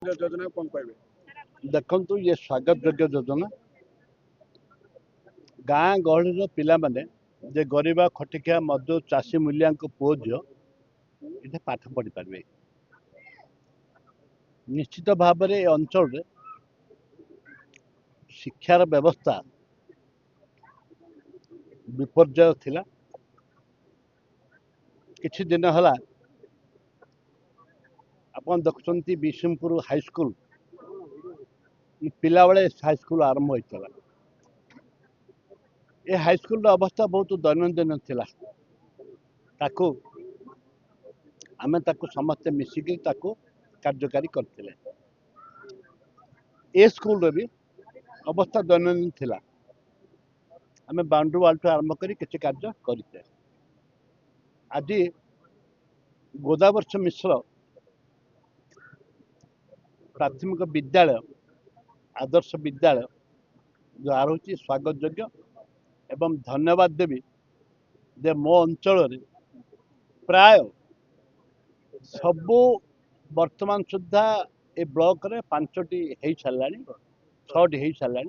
ଯୋଜନା କଣ କହିବେ? ଦେଖନ୍ତୁ ये स्वागत योग्य योजना गाँ गहली पिलाने जे गरीब खटिकिया मजदूर चाषी मूलिया पुओ झील ये पाठ पढ़ी पारे निश्चित भाव में अंचल शिक्षार व्यवस्था विपर्य थिला किछि दिन हला अपन देखुंती बिशुमपुर हाईस्कल पिला बेले हाईस्कल आरंभ होता ये हाईस्कल अवस्था बहुत दैनंदिन थिला ताकू आमे ताकू समस्ते मिसिकी ताकू कार्यकारी करथिले ए स्कूल रे भी अवस्था दैनंदिन थिला आमे बाउंड्री वाल आरंभ करी किछि कार्य करते आज गोदावर्ष मिश्र प्राथमिक विद्यालय आदर्श विद्यालय जो आरोची स्वागत योग्य एवं धन्यवाद देवी जे मो अंचल प्राय सबू वर्तमान सुधा ए ब्लॉक रे 5टी हो सारा 6टी हो सारा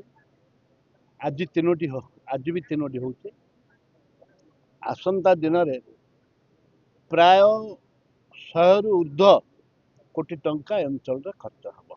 आज 3टी आज भी 3टी हो आसंता दिन में प्राय 100 रु ऊर्ध्व कोटी टंका अंचल खर्च हम